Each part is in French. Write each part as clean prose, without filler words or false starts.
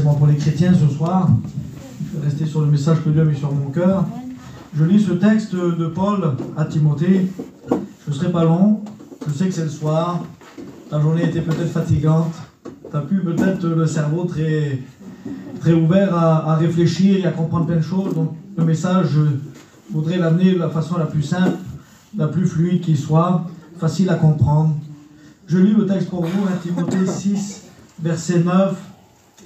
enseignement pour les chrétiens ce soir. Je vais rester sur le message que Dieu a mis sur mon cœur. Je lis ce texte de Paul à Timothée. Je ne serai pas long. Je sais que c'est le soir. La journée était peut-être fatigante. Tu as pu peut-être le cerveau très ouvert à réfléchir et à comprendre plein de choses. Donc le message, je voudrais l'amener de la façon la plus simple, la plus fluide qui soit, facile à comprendre. Je lis le texte pour vous, 1 Timothée 6, verset 9.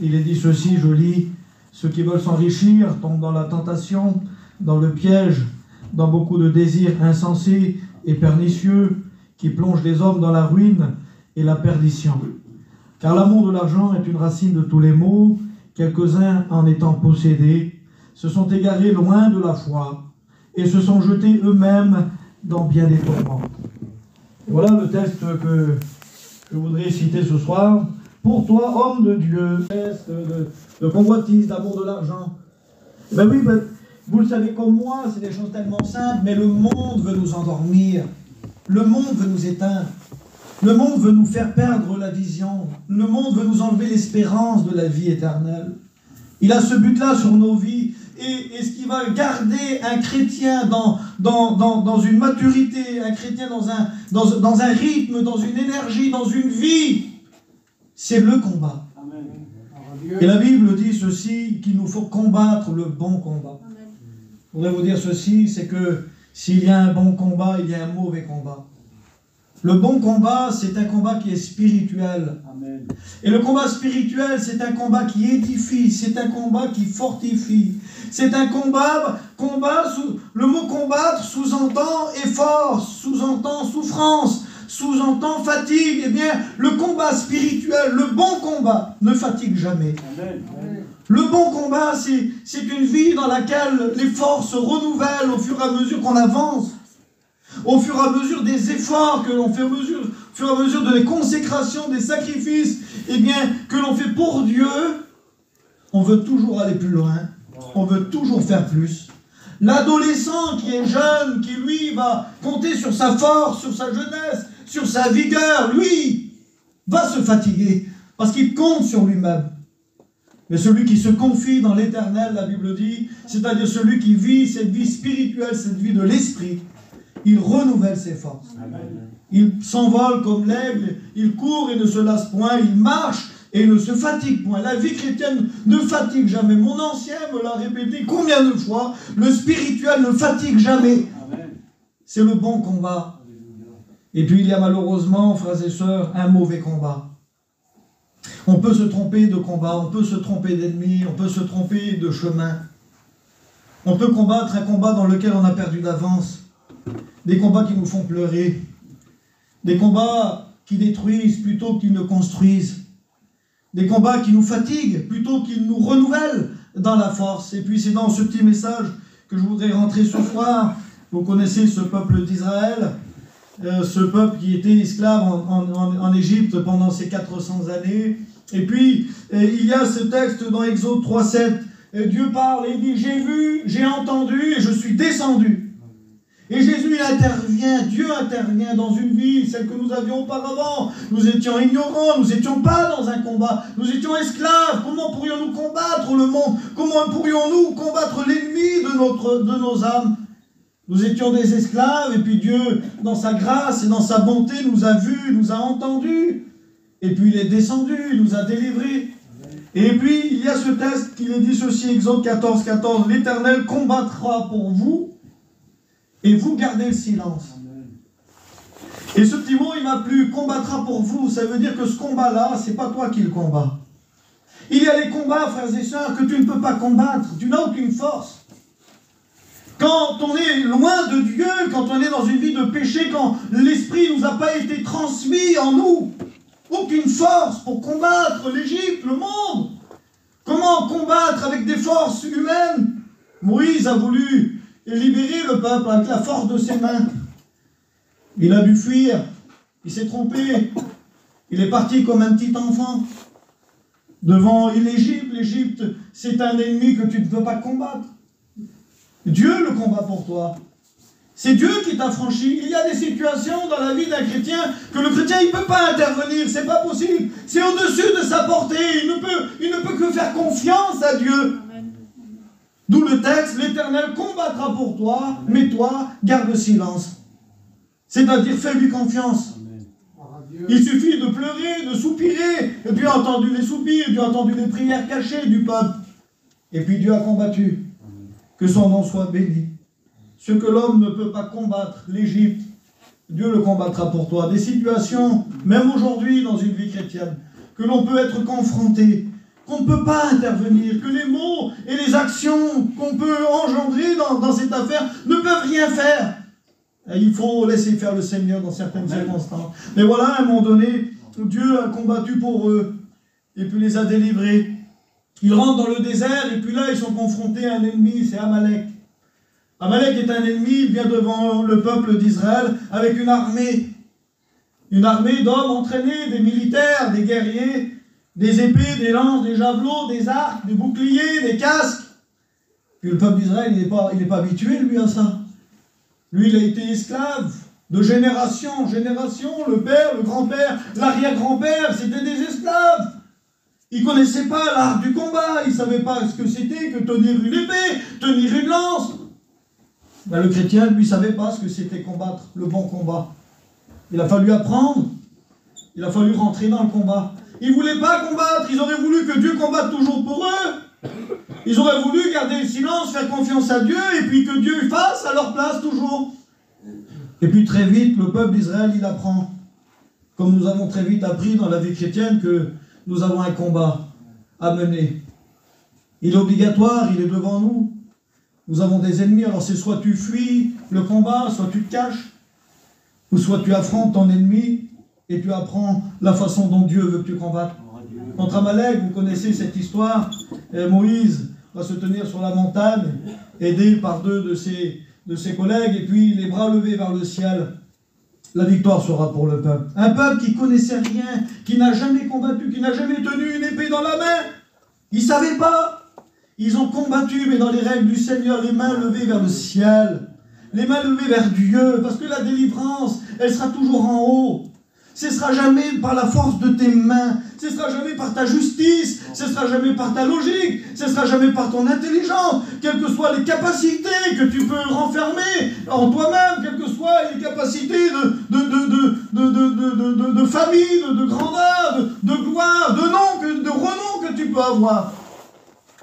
Il est dit ceci, je lis: ceux qui veulent s'enrichir tombent dans la tentation, dans le piège, dans beaucoup de désirs insensés et pernicieux qui plongent les hommes dans la ruine et la perdition. Car l'amour de l'argent est une racine de tous les maux. Quelques-uns, en étant possédés, se sont égarés loin de la foi et se sont jetés eux-mêmes dans bien des tourments. Et voilà le texte que je voudrais citer ce soir. Pour toi, homme de Dieu, de convoitise, d'amour de l'argent. Ben oui, vous le savez comme moi, c'est des choses tellement simples, mais le monde veut nous endormir. Le monde veut nous éteindre. Le monde veut nous faire perdre la vision. Le monde veut nous enlever l'espérance de la vie éternelle. Il a ce but-là sur nos vies. Et ce qui va garder un chrétien dans une maturité, un chrétien dans un rythme, dans une énergie, dans une vie, c'est le combat. Amen. Et la Bible dit ceci, qu'il nous faut combattre le bon combat. Amen. Je voudrais vous dire ceci, c'est que s'il y a un bon combat, il y a un mauvais combat. Le bon combat, c'est un combat qui est spirituel. Amen. Et le combat spirituel, c'est un combat qui édifie, c'est un combat qui fortifie. C'est un combat le mot combattre sous-entend effort, sous-entend souffrance, sous-entend fatigue. Eh bien, le combat spirituel, le bon combat, ne fatigue jamais. Amen. Le bon combat, c'est une vie dans laquelle les forces se renouvellent au fur et à mesure qu'on avance. Au fur et à mesure des efforts que l'on fait, au fur et à mesure des consécrations, des sacrifices, eh bien, que l'on fait pour Dieu, on veut toujours aller plus loin, on veut toujours faire plus. L'adolescent qui est jeune, qui lui va compter sur sa force, sur sa jeunesse, sur sa vigueur, lui, va se fatiguer, parce qu'il compte sur lui-même. Mais celui qui se confie dans l'Éternel, la Bible dit, c'est-à-dire celui qui vit cette vie spirituelle, cette vie de l'esprit, il renouvelle ses forces. Amen. Il s'envole comme l'aigle, il court et ne se lasse point, il marche et ne se fatigue point. La vie chrétienne ne fatigue jamais. Mon ancien me l'a répété combien de fois, le spirituel ne fatigue jamais. C'est le bon combat. Et puis il y a malheureusement, frères et sœurs, un mauvais combat. On peut se tromper de combat, on peut se tromper d'ennemi, on peut se tromper de chemin. On peut combattre un combat dans lequel on a perdu d'avance. Des combats qui nous font pleurer, des combats qui détruisent plutôt qu'ils ne construisent, des combats qui nous fatiguent plutôt qu'ils nous renouvellent dans la force. Et puis c'est dans ce petit message que je voudrais rentrer ce soir. Vous connaissez ce peuple d'Israël, ce peuple qui était esclave en Égypte pendant ces 400 années. Et puis il y a ce texte dans Exode 3,7. Dieu parle et dit: j'ai vu, j'ai entendu et je suis descendu. Et Jésus, il intervient, Dieu intervient dans une vie, celle que nous avions auparavant. Nous étions ignorants, nous n'étions pas dans un combat, nous étions esclaves. Comment pourrions-nous combattre le monde? Comment pourrions-nous combattre l'ennemi de nos âmes? Nous étions des esclaves, et puis Dieu, dans sa grâce et dans sa bonté, nous a vus, nous a entendus. Et puis il est descendu, il nous a délivrés. Et puis il y a ce texte qui est dit ceci, Exode 14, l'Éternel combattra pour vous, et vous gardez le silence. Amen. Et ce petit mot, il m'a plu, combattra pour vous. Ça veut dire que ce combat-là, c'est pas toi qui le combats. Il y a les combats, frères et sœurs, que tu ne peux pas combattre. Tu n'as aucune force. Quand on est loin de Dieu, quand on est dans une vie de péché, quand l'Esprit ne nous a pas été transmis en nous, aucune force pour combattre l'Égypte, le monde. Comment combattre avec des forces humaines? Moïse a voulu libérer le peuple avec la force de ses mains. Il a dû fuir, il s'est trompé, il est parti comme un petit enfant devant l'Égypte. L'Égypte, c'est un ennemi que tu ne peux pas combattre. Dieu le combat pour toi. C'est Dieu qui t'a franchi. Il y a des situations dans la vie d'un chrétien que le chrétien il ne peut pas intervenir, c'est pas possible. C'est au-dessus de sa portée. Il ne peut que faire confiance à Dieu. D'où le texte, l'Éternel combattra pour toi, mais toi, garde le silence. C'est-à-dire, fais-lui confiance. Il suffit de pleurer, de soupirer. Et Dieu a entendu les soupirs, Dieu a entendu les prières cachées du peuple. Et puis Dieu a combattu. Que son nom soit béni. Ce que l'homme ne peut pas combattre, l'Égypte, Dieu le combattra pour toi. Des situations, même aujourd'hui dans une vie chrétienne, que l'on peut être confronté, qu'on ne peut pas intervenir, que les mots et les actions qu'on peut engendrer dans cette affaire ne peuvent rien faire. Et il faut laisser faire le Seigneur dans certaines circonstances. Mais voilà, à un moment donné, Dieu a combattu pour eux, et puis les a délivrés. Ils rentrent dans le désert, et puis là, ils sont confrontés à un ennemi, c'est Amalek. Amalek est un ennemi, il vient devant le peuple d'Israël avec une armée d'hommes entraînés, des militaires, des guerriers, des épées, des lances, des javelots, des arcs, des boucliers, des casques. Puis le peuple d'Israël, il n'est pas habitué, lui, à ça. Lui, il a été esclave de génération en génération. Le père, le grand-père, l'arrière-grand-père, c'était des esclaves. Ils ne connaissaient pas l'art du combat. Ils ne savaient pas ce que c'était que tenir une épée, tenir une lance. Ben, le chrétien, lui, ne savait pas ce que c'était combattre le bon combat. Il a fallu apprendre. Il a fallu rentrer dans le combat. Ils ne voulaient pas combattre. Ils auraient voulu que Dieu combatte toujours pour eux. Ils auraient voulu garder le silence, faire confiance à Dieu, et puis que Dieu fasse à leur place toujours. Et puis très vite, le peuple d'Israël, il apprend, comme nous avons très vite appris dans la vie chrétienne, que nous avons un combat à mener. Il est obligatoire, il est devant nous. Nous avons des ennemis, alors c'est soit tu fuis le combat, soit tu te caches, ou soit tu affrontes ton ennemi, et tu apprends la façon dont Dieu veut que tu combattes. Contre Amalek, vous connaissez cette histoire, Moïse va se tenir sur la montagne, aidé par deux de ses collègues, et puis les bras levés vers le ciel. La victoire sera pour le peuple. Un peuple qui connaissait rien, qui n'a jamais combattu, qui n'a jamais tenu une épée dans la main. Ils ne savaient pas. Ils ont combattu, mais dans les règles du Seigneur, les mains levées vers le ciel, les mains levées vers Dieu, parce que la délivrance, elle sera toujours en haut. Ce ne sera jamais par la force de tes mains, ce ne sera jamais par ta justice, ce ne sera jamais par ta logique, ce ne sera jamais par ton intelligence, quelles que soient les capacités que tu peux renfermer en toi-même, quelles que soient les capacités de famille, de grandeur, de gloire, de renom que tu peux avoir.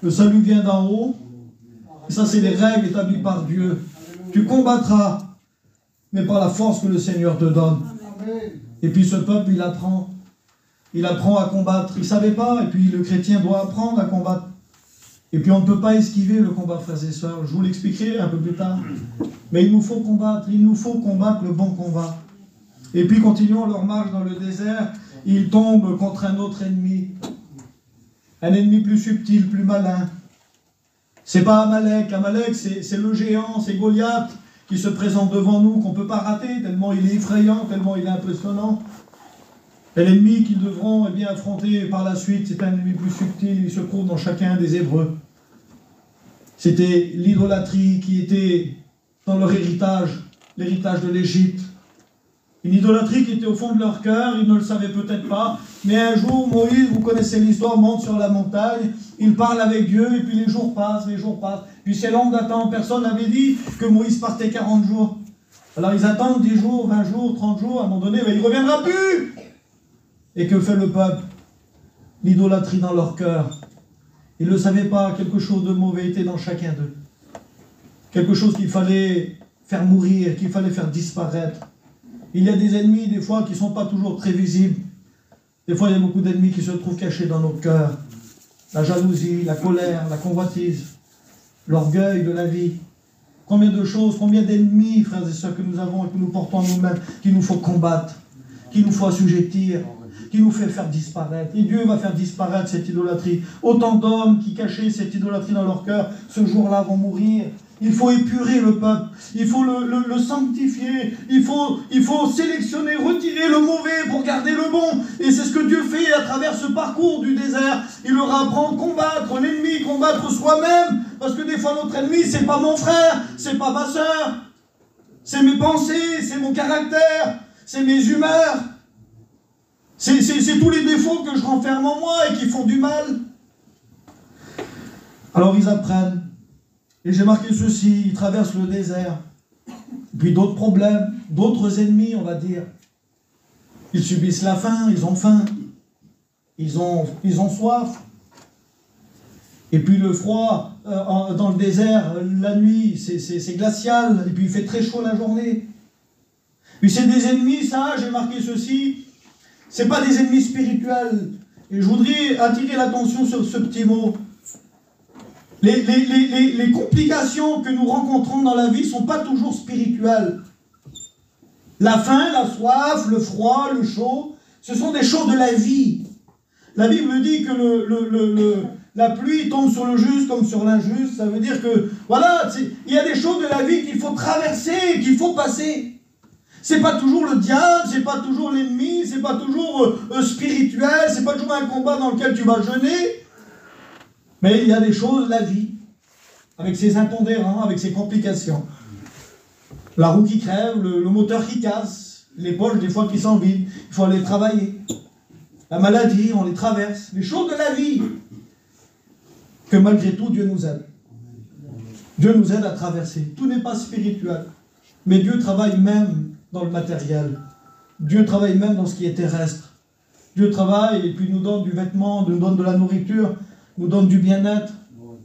Le salut vient d'en haut, et ça c'est les règles établies par Dieu. Tu combattras, mais par la force que le Seigneur te donne. Et puis ce peuple, il apprend à combattre. Il ne savait pas, et puis le chrétien doit apprendre à combattre. Et puis on ne peut pas esquiver le combat, frères et sœurs. Je vous l'expliquerai un peu plus tard. Mais il nous faut combattre le bon combat. Et puis continuons leur marche dans le désert. Ils tombent contre un autre ennemi. Un ennemi plus subtil, plus malin. C'est pas Amalek. Amalek, c'est le géant, c'est Goliath qui se présente devant nous, qu'on ne peut pas rater, tellement il est effrayant, tellement il est impressionnant. Et l'ennemi qu'ils devront affronter par la suite, c'est un ennemi plus subtil, il se trouve dans chacun des Hébreux. C'était l'idolâtrie qui était dans leur héritage, l'héritage de l'Égypte. Une idolâtrie qui était au fond de leur cœur, ils ne le savaient peut-être pas, mais un jour, Moïse, vous connaissez l'histoire, monte sur la montagne, il parle avec Dieu, et puis les jours passent, puis c'est long d'attendre, personne n'avait dit que Moïse partait 40 jours. Alors ils attendent 10 jours, 20 jours, 30 jours, à un moment donné, il ne reviendra plus. Et que fait le peuple? L'idolâtrie dans leur cœur. Ils ne le savaient pas, quelque chose de mauvais était dans chacun d'eux. Quelque chose qu'il fallait faire mourir, qu'il fallait faire disparaître. Il y a des ennemis, des fois, qui ne sont pas toujours très visibles. Des fois, il y a beaucoup d'ennemis qui se trouvent cachés dans nos cœurs. La jalousie, la colère, la convoitise, l'orgueil de la vie. Combien de choses, combien d'ennemis, frères et sœurs, que nous avons et que nous portons nous-mêmes, qu'il nous faut combattre, qu'il nous faut assujettir, qu'il nous fait faire disparaître. Et Dieu va faire disparaître cette idolâtrie. Autant d'hommes qui cachaient cette idolâtrie dans leur cœur, ce jour-là vont mourir. Il faut épurer le peuple, il faut le sanctifier, il faut sélectionner, retirer le mauvais pour garder le bon. Et c'est ce que Dieu fait à travers ce parcours du désert. Il leur apprend à combattre l'ennemi, combattre soi-même. Parce que des fois notre ennemi, c'est pas mon frère, c'est pas ma soeur. C'est mes pensées, c'est mon caractère, c'est mes humeurs. C'est tous les défauts que je renferme en moi et qui font du mal. Alors ils apprennent. Et j'ai marqué ceci, ils traversent le désert. Puis d'autres problèmes, d'autres ennemis, on va dire. Ils subissent la faim, ils ont faim. Ils ont soif. Et puis le froid, dans le désert, la nuit, c'est glacial. Et puis il fait très chaud la journée. Puis c'est des ennemis, ça, j'ai marqué ceci. C'est pas des ennemis spirituels. Et je voudrais attirer l'attention sur ce petit mot. Les complications que nous rencontrons dans la vie ne sont pas toujours spirituelles. La faim, la soif, le froid, le chaud, ce sont des choses de la vie. La Bible dit que la pluie tombe sur le juste comme sur l'injuste. Ça veut dire que, voilà, il y a des choses de la vie qu'il faut traverser, qu'il faut passer. C'est pas toujours le diable, c'est pas toujours l'ennemi, c'est pas toujours spirituel, c'est pas toujours un combat dans lequel tu vas jeûner. Mais il y a des choses, la vie, avec ses impondérants, avec ses complications. La roue qui crève, le moteur qui casse, les poches des fois qui sont vides, il faut aller travailler. La maladie, on les traverse. Les choses de la vie. Que malgré tout, Dieu nous aide. Dieu nous aide à traverser. Tout n'est pas spirituel. Mais Dieu travaille même dans le matériel. Dieu travaille même dans ce qui est terrestre. Dieu travaille et puis nous donne du vêtement, nous donne de la nourriture, nous donne du bien-être,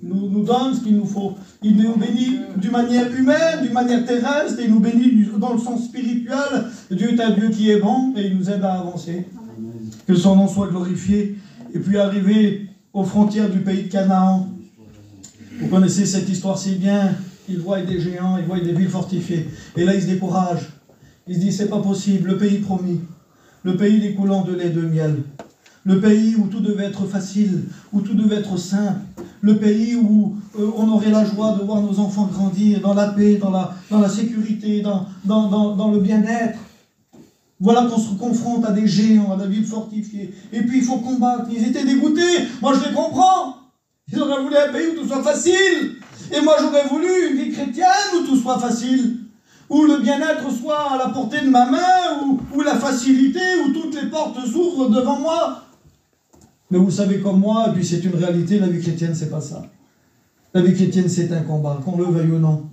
nous donne ce qu'il nous faut. Il nous bénit d'une manière humaine, d'une manière terrestre, et il nous bénit dans le sens spirituel. Dieu est un Dieu qui est bon et il nous aide à avancer. Que son nom soit glorifié. Et puis arriver aux frontières du pays de Canaan. Vous connaissez cette histoire si bien. Ils voient des géants, ils voient des villes fortifiées. Et là, ils se découragent. Ils se disent, c'est pas possible, le pays promis. Le pays découlant de lait et de miel. Le pays où tout devait être facile, où tout devait être simple. Le pays où on aurait la joie de voir nos enfants grandir dans la paix, dans la sécurité, dans le bien-être. Voilà qu'on se confronte à des géants, à des villes fortifiées. Et puis il faut combattre. Ils étaient dégoûtés. Moi je les comprends. Ils auraient voulu un pays où tout soit facile. Et moi j'aurais voulu une vie chrétienne où tout soit facile. Où le bien-être soit à la portée de ma main, où la facilité, où toutes les portes s'ouvrent devant moi. Mais vous savez comme moi, et puis c'est une réalité, la vie chrétienne c'est pas ça. La vie chrétienne c'est un combat, qu'on le veuille ou non.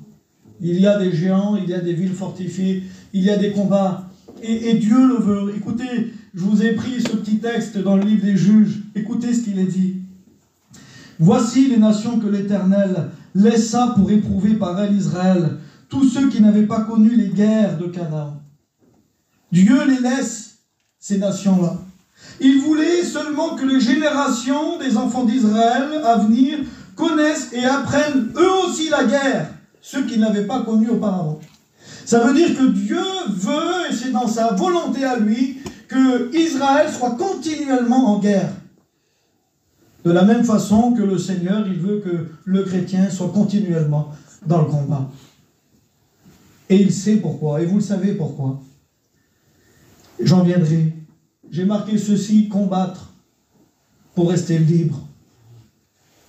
Il y a des géants, il y a des villes fortifiées, il y a des combats. Et Dieu le veut. Écoutez, je vous ai pris ce petit texte dans le livre des Juges. Écoutez ce qu'il est dit. Voici les nations que l'Éternel laissa pour éprouver par elle Israël, tous ceux qui n'avaient pas connu les guerres de Canaan. Dieu les laisse, ces nations-là. Il voulait seulement que les générations des enfants d'Israël à venir connaissent et apprennent eux aussi la guerre, ceux qui ne l'avaient pas connue auparavant. Ça veut dire que Dieu veut, et c'est dans sa volonté à lui, que Israël soit continuellement en guerre. De la même façon que le Seigneur, il veut que le chrétien soit continuellement dans le combat. Et il sait pourquoi, et vous le savez pourquoi. J'en viendrai. J'ai marqué ceci, combattre pour rester libre.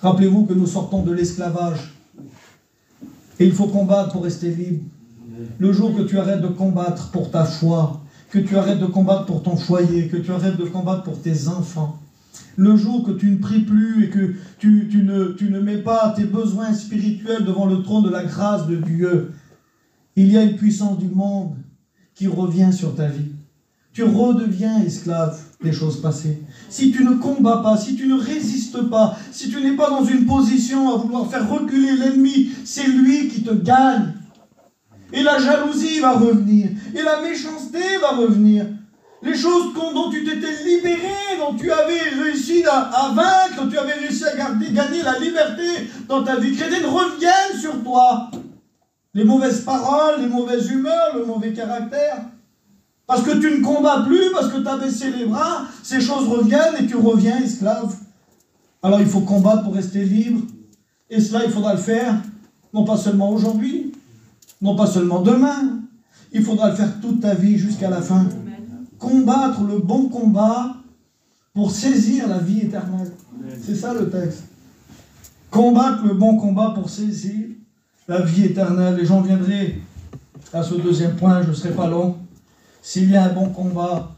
Rappelez-vous que nous sortons de l'esclavage. Et il faut combattre pour rester libre. Le jour que tu arrêtes de combattre pour ta foi, que tu arrêtes de combattre pour ton foyer, que tu arrêtes de combattre pour tes enfants, le jour que tu ne pries plus et que tu ne mets pas tes besoins spirituels devant le trône de la grâce de Dieu, il y a une puissance du monde qui revient sur ta vie. Tu redeviens esclave des choses passées. Si tu ne combats pas, si tu ne résistes pas, si tu n'es pas dans une position à vouloir faire reculer l'ennemi, c'est lui qui te gagne. Et la jalousie va revenir. Et la méchanceté va revenir. Les choses dont tu t'étais libéré, dont tu avais réussi à vaincre, tu avais réussi à gagner la liberté dans ta vie chrétienne, reviennent sur toi. Les mauvaises paroles, les mauvaises humeurs, le mauvais caractère. Parce que tu ne combats plus, parce que tu as baissé les bras, ces choses reviennent et tu reviens esclave. Alors il faut combattre pour rester libre. Et cela, il faudra le faire, non pas seulement aujourd'hui, non pas seulement demain. Il faudra le faire toute ta vie jusqu'à la fin. Combattre le bon combat pour saisir la vie éternelle. C'est ça le texte. Combattre le bon combat pour saisir la vie éternelle. Et j'en viendrai à ce deuxième point, je ne serai pas long. S'il y a un bon combat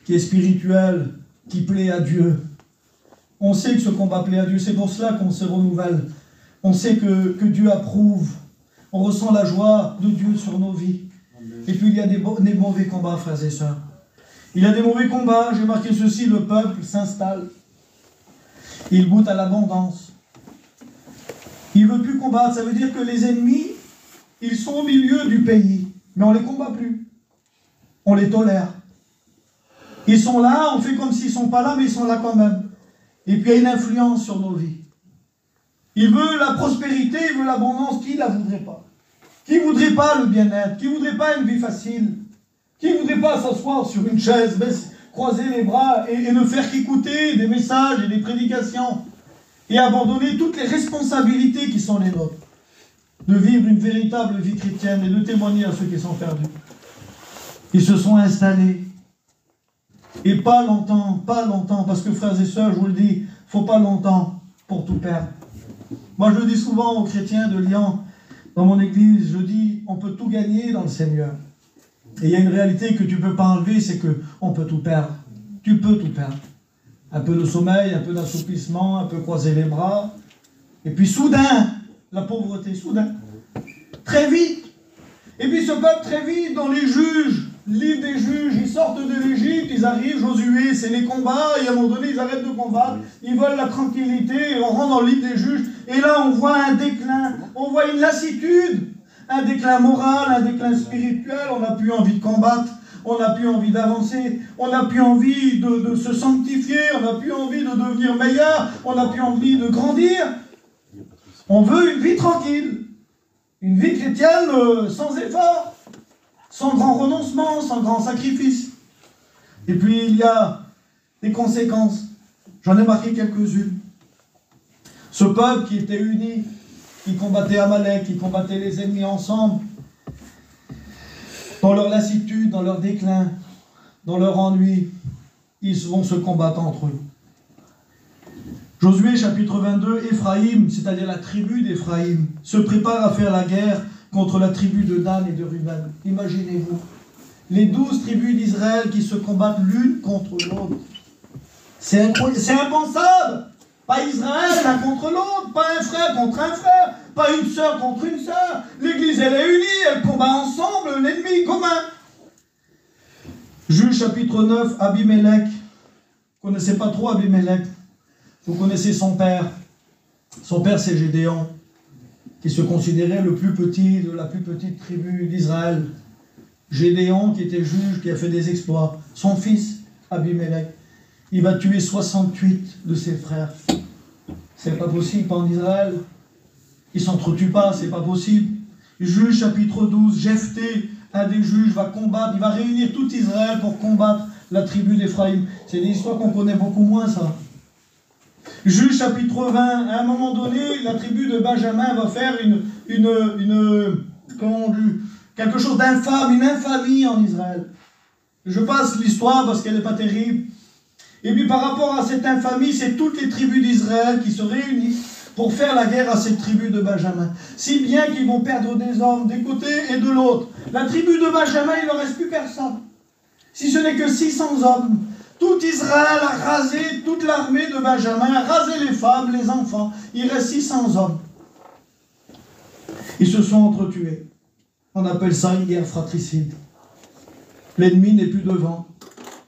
qui est spirituel, qui plaît à Dieu, on sait que ce combat plaît à Dieu, c'est pour cela qu'on se renouvelle. On sait que Dieu approuve, on ressent la joie de Dieu sur nos vies. Et puis il y a des mauvais combats, frères et sœurs. Il y a des mauvais combats, j'ai marqué ceci, le peuple s'installe. Il goûte à l'abondance. Il ne veut plus combattre, ça veut dire que les ennemis, ils sont au milieu du pays, mais on ne les combat plus. On les tolère. Ils sont là, on fait comme s'ils ne sont pas là, mais ils sont là quand même. Et puis il y a une influence sur nos vies. Il veut la prospérité, il veut l'abondance, qui ne la voudrait pas? Qui ne voudrait pas le bien-être? Qui ne voudrait pas une vie facile? Qui ne voudrait pas s'asseoir sur une chaise, croiser les bras et ne faire qu'écouter des messages et des prédications et abandonner toutes les responsabilités qui sont les nôtres? De vivre une véritable vie chrétienne et de témoigner à ceux qui sont perdus. Ils se sont installés. Et pas longtemps, parce que frères et sœurs, je vous le dis, il ne faut pas longtemps pour tout perdre. Moi je le dis souvent aux chrétiens de Lyon, dans mon église, je dis, on peut tout gagner dans le Seigneur. Et il y a une réalité que tu ne peux pas enlever, c'est qu'on peut tout perdre. Tu peux tout perdre. Un peu de sommeil, un peu d'assoupissement, un peu croiser les bras. Et puis soudain, la pauvreté, soudain. Très vite. Et puis ce peuple, très vite, dans les juges, livre des juges, ils sortent de l'Égypte, ils arrivent, Josué, c'est les combats, et à un moment donné, ils arrêtent de combattre, ils veulent la tranquillité, et on rentre dans le livre des juges, et là, on voit un déclin, on voit une lassitude, un déclin moral, un déclin spirituel, on n'a plus envie de combattre, on n'a plus envie d'avancer, on n'a plus envie de se sanctifier, on n'a plus envie de devenir meilleur, on n'a plus envie de grandir. On veut une vie tranquille, une vie chrétienne sans effort, sans grand renoncement, sans grand sacrifice. Et puis il y a des conséquences. J'en ai marqué quelques-unes. Ce peuple qui était uni, qui combattait Amalek, qui combattait les ennemis ensemble, dans leur lassitude, dans leur déclin, dans leur ennui, ils vont se combattre entre eux. Josué chapitre 22, Éphraïm, c'est-à-dire la tribu d'Éphraïm, se prépare à faire la guerre contre la tribu de Dan et de Ruben. Imaginez-vous, les 12 tribus d'Israël qui se combattent l'une contre l'autre. C'est impensable. Pas Israël l'un contre l'autre, pas un frère contre un frère, pas une sœur contre une sœur. L'Église, elle est unie, elle combat ensemble l'ennemi commun. Juge chapitre 9, Abimelech. Vous ne connaissez pas trop Abimelech. Vous connaissez son père. Son père, c'est Gédéon, qui se considérait le plus petit de la plus petite tribu d'Israël. Gédéon, qui était juge, qui a fait des exploits. Son fils, Abimelech, il va tuer 68 de ses frères. C'est pas possible, pas en Israël. Ils ne s'entretuent pas, c'est pas possible. Juge chapitre 12, Jephthé, un des juges, va combattre, il va réunir tout Israël pour combattre la tribu d'Éphraïm. C'est des histoires qu'on connaît beaucoup moins, ça. Juge chapitre 20, à un moment donné, la tribu de Benjamin va faire comment on dit, quelque chose d'infâme, une infamie en Israël. Je passe l'histoire parce qu'elle n'est pas terrible. Et puis par rapport à cette infamie, c'est toutes les tribus d'Israël qui se réunissent pour faire la guerre à cette tribu de Benjamin. Si bien qu'ils vont perdre des hommes d'un côté et de l'autre. La tribu de Benjamin, il ne reste plus personne. Si ce n'est que 600 hommes. Tout Israël a rasé toute l'armée de Benjamin, a rasé les femmes, les enfants. Il reste 600 hommes. Ils se sont entretués. On appelle ça une guerre fratricide. L'ennemi n'est plus devant.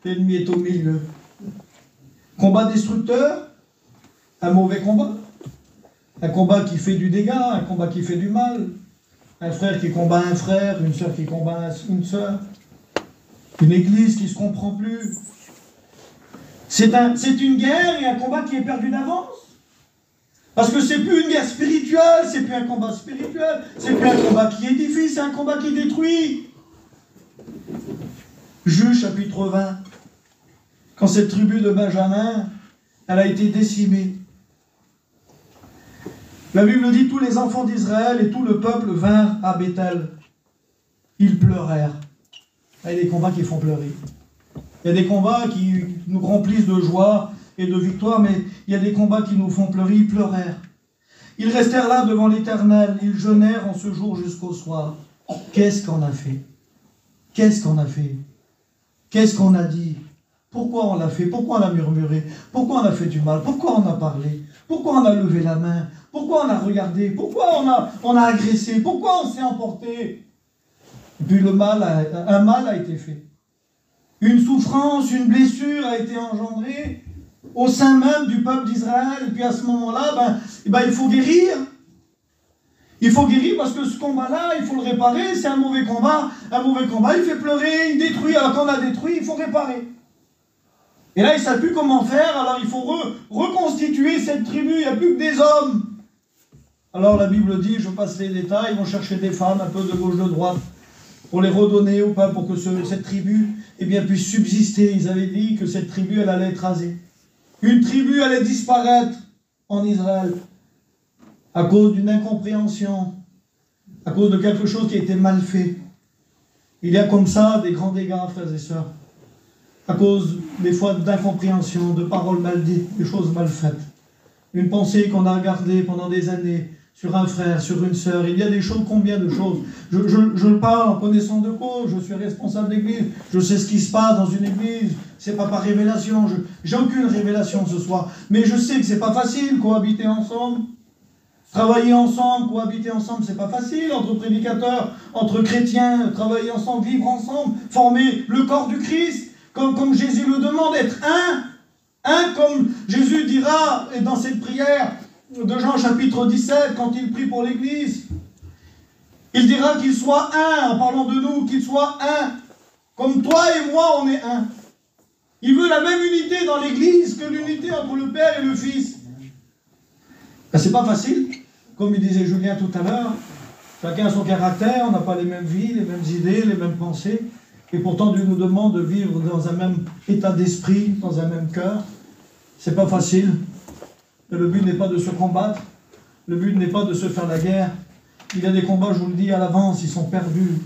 L'ennemi est au milieu. Combat destructeur, un mauvais combat. Un combat qui fait du dégât, un combat qui fait du mal. Un frère qui combat un frère, une sœur qui combat une sœur. Une église qui ne se comprend plus. C'est une guerre et un combat qui est perdu d'avance. Parce que c'est plus une guerre spirituelle, c'est plus un combat spirituel, c'est plus un combat qui édifie, c'est un combat qui détruit. Juge chapitre 20. Quand cette tribu de Benjamin, elle a été décimée. La Bible dit, tous les enfants d'Israël et tout le peuple vinrent à Béthel. Ils pleurèrent. Il y a des combats qui font pleurer. Il y a des combats qui nous remplissent de joie et de victoire, mais il y a des combats qui nous font pleurer. Ils pleurèrent. Ils restèrent là devant l'Éternel. Ils jeûnèrent en ce jour jusqu'au soir. Qu'est-ce qu'on a fait? Qu'est-ce qu'on a fait? Qu'est-ce qu'on a dit? Pourquoi on l'a fait? Pourquoi on a murmuré? Pourquoi on a fait du mal? Pourquoi on a parlé? Pourquoi on a levé la main? Pourquoi on a regardé? Pourquoi on a agressé? Pourquoi on s'est emporté? Et puis un mal a été fait. Une souffrance, une blessure a été engendrée au sein même du peuple d'Israël. Et puis à ce moment-là, il faut guérir. Il faut guérir parce que ce combat-là, il faut le réparer. C'est un mauvais combat. Un mauvais combat, il fait pleurer, il détruit. Alors quand on a détruit, il faut réparer. Et là, ils ne savent plus comment faire. Alors il faut reconstituer cette tribu. Il n'y a plus que des hommes. Alors la Bible dit, je passe les détails, ils vont chercher des femmes un peu de gauche, de droite, pour les redonner au peuple, pour que cette tribu puisse subsister. Ils avaient dit que cette tribu, elle allait être rasée. Une tribu allait disparaître en Israël à cause d'une incompréhension, à cause de quelque chose qui a été mal fait. Il y a comme ça des grands dégâts, frères et sœurs, à cause des fois d'incompréhension, de paroles mal dites, de choses mal faites. Une pensée qu'on a gardée pendant des années sur un frère, sur une sœur. Il y a des choses, combien de choses? Je parle en connaissance de cause, je suis responsable d'église, je sais ce qui se passe dans une église, c'est pas par révélation, j'ai aucune révélation ce soir, mais je sais que c'est pas facile, cohabiter ensemble, travailler ensemble, cohabiter ensemble, c'est pas facile, entre prédicateurs, entre chrétiens, travailler ensemble, vivre ensemble, former le corps du Christ, comme Jésus le demande, être un, comme Jésus dira dans cette prière de Jean chapitre 17, quand il prie pour l'Église, il dira qu'il soit un, en parlant de nous, qu'il soit un, comme toi et moi on est un. Il veut la même unité dans l'Église que l'unité entre le Père et le Fils. C'est pas facile, comme il disait Julien tout à l'heure, chacun a son caractère, on n'a pas les mêmes vies, les mêmes idées, les mêmes pensées, et pourtant Dieu nous demande de vivre dans un même état d'esprit, dans un même cœur. C'est pas facile. Mais le but n'est pas de se combattre. Le but n'est pas de se faire la guerre. Il y a des combats, je vous le dis à l'avance, ils sont perdus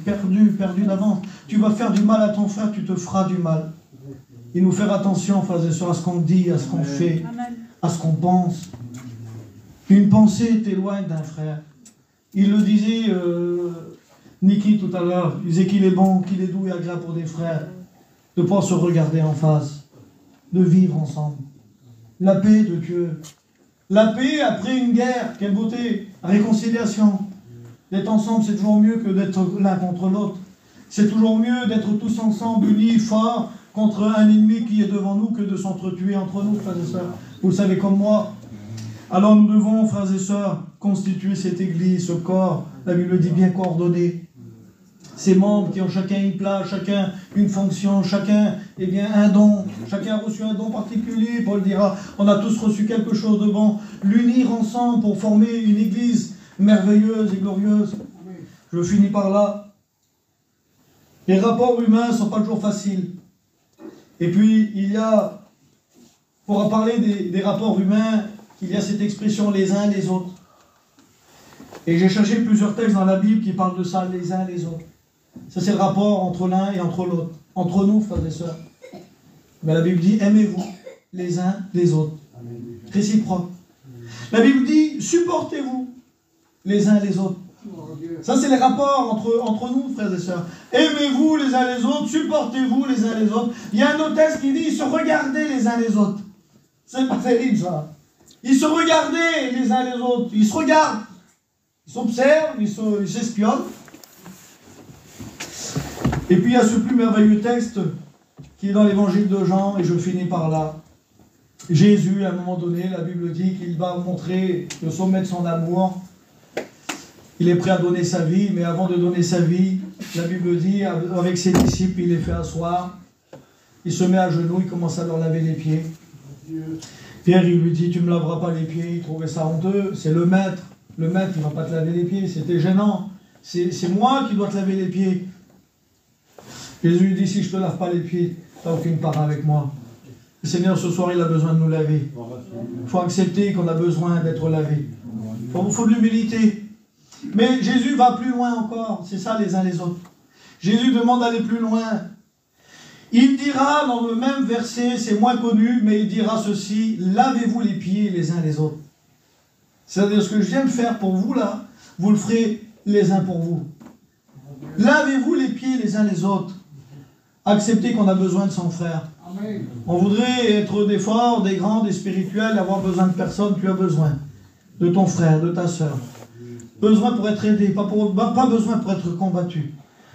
d'avance. Tu vas faire du mal à ton frère, tu te feras du mal. Il nous faire attention, frères et sœurs, à ce qu'on dit, à ce qu'on fait, à ce qu'on pense. Une pensée t'éloigne d'un frère. Il le disait, Niki tout à l'heure, il disait qu'il est bon, qu'il est doux et agréable pour des frères, de pouvoir se regarder en face, de vivre ensemble. La paix de Dieu. La paix après une guerre, quelle beauté, réconciliation. D'être ensemble, c'est toujours mieux que d'être l'un contre l'autre. C'est toujours mieux d'être tous ensemble, unis, forts, contre un ennemi qui est devant nous, que de s'entretuer entre nous, frères et sœurs. Vous le savez comme moi. Alors nous devons, frères et sœurs, constituer cette église, ce corps, la Bible dit bien coordonné. Ces membres qui ont chacun une place, chacun une fonction, chacun un don, chacun a reçu un don particulier. Paul dira, on a tous reçu quelque chose de bon. L'unir ensemble pour former une église merveilleuse et glorieuse. Je finis par là. Les rapports humains ne sont pas toujours faciles. Et puis, il y a, pour parler des rapports humains, il y a cette expression les uns les autres. Et j'ai cherché plusieurs textes dans la Bible qui parlent de ça, les uns les autres. Ça, c'est le rapport entre l'un et entre l'autre. Entre nous, frères et sœurs. Mais la Bible dit, aimez-vous les uns les autres. Réciproque. La Bible dit, supportez-vous les uns les autres. Ça, c'est les rapports entre nous, frères et sœurs. Aimez-vous les uns les autres, supportez-vous les uns les autres. Il y a un autre texte qui dit, se regardez les uns les autres. C'est pas terrible, ça. Ils se regardaient les uns les autres. Ils se regardent. Ils s'observent, ils s'espionnent. Et puis il y a ce plus merveilleux texte qui est dans l'évangile de Jean, et je finis par là. Jésus, à un moment donné, la Bible dit qu'il va montrer le sommet de son amour. Il est prêt à donner sa vie, mais avant de donner sa vie, la Bible dit, avec ses disciples, il les fait asseoir. Il se met à genoux, il commence à leur laver les pieds. Pierre, il lui dit, tu ne me laveras pas les pieds. Il trouvait ça honteux. C'est le maître. Le maître, il ne va pas te laver les pieds. C'était gênant. C'est moi qui dois te laver les pieds. Jésus lui dit, si je ne te lave pas les pieds, tu n'as aucune part avec moi. Le Seigneur, ce soir, il a besoin de nous laver. Il faut accepter qu'on a besoin d'être lavé. Il faut de l'humilité. Mais Jésus va plus loin encore. C'est ça, les uns les autres. Jésus demande d'aller plus loin. Il dira dans le même verset, c'est moins connu, mais il dira ceci, lavez-vous les pieds les uns les autres. C'est-à-dire ce que je viens de faire pour vous là, vous le ferez les uns pour vous. Lavez-vous les pieds les uns les autres. Acceptez qu'on a besoin de son frère. On voudrait être des forts, des grands, des spirituels, avoir besoin de personne. Tu as besoin de ton frère, de ta sœur. Besoin pour être aidé, pas besoin pour être combattu.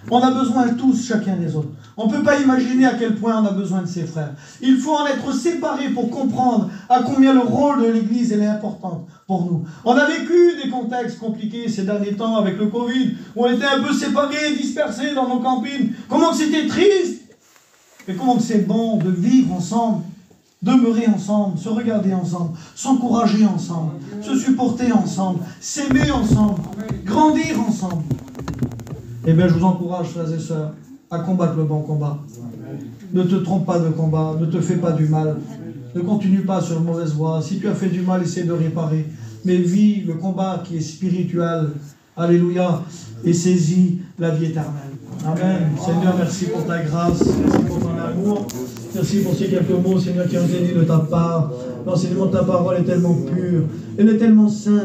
On a besoin tous, chacun des autres. On ne peut pas imaginer à quel point on a besoin de ses frères. Il faut en être séparés pour comprendre à combien le rôle de l'Église est important pour nous. On a vécu des contextes compliqués ces derniers temps avec le Covid, où on était un peu séparés, dispersés dans nos campines. Comment que c'était triste! Mais comment que c'est bon de vivre ensemble, demeurer ensemble, se regarder ensemble, s'encourager ensemble, se supporter ensemble, s'aimer ensemble, grandir ensemble. Eh bien, je vous encourage, frères et sœurs, à combattre le bon combat. Ne te trompe pas de combat, ne te fais pas du mal, ne continue pas sur une mauvaise voie. Si tu as fait du mal, essaie de réparer. Mais vis le combat qui est spirituel, alléluia, et saisis la vie éternelle. Amen. Seigneur, merci pour ta grâce, merci pour ton amour, merci pour ces quelques mots, Seigneur, qui ont été dits de ta part. L'enseignement de ta parole est tellement pur, elle est tellement sainte.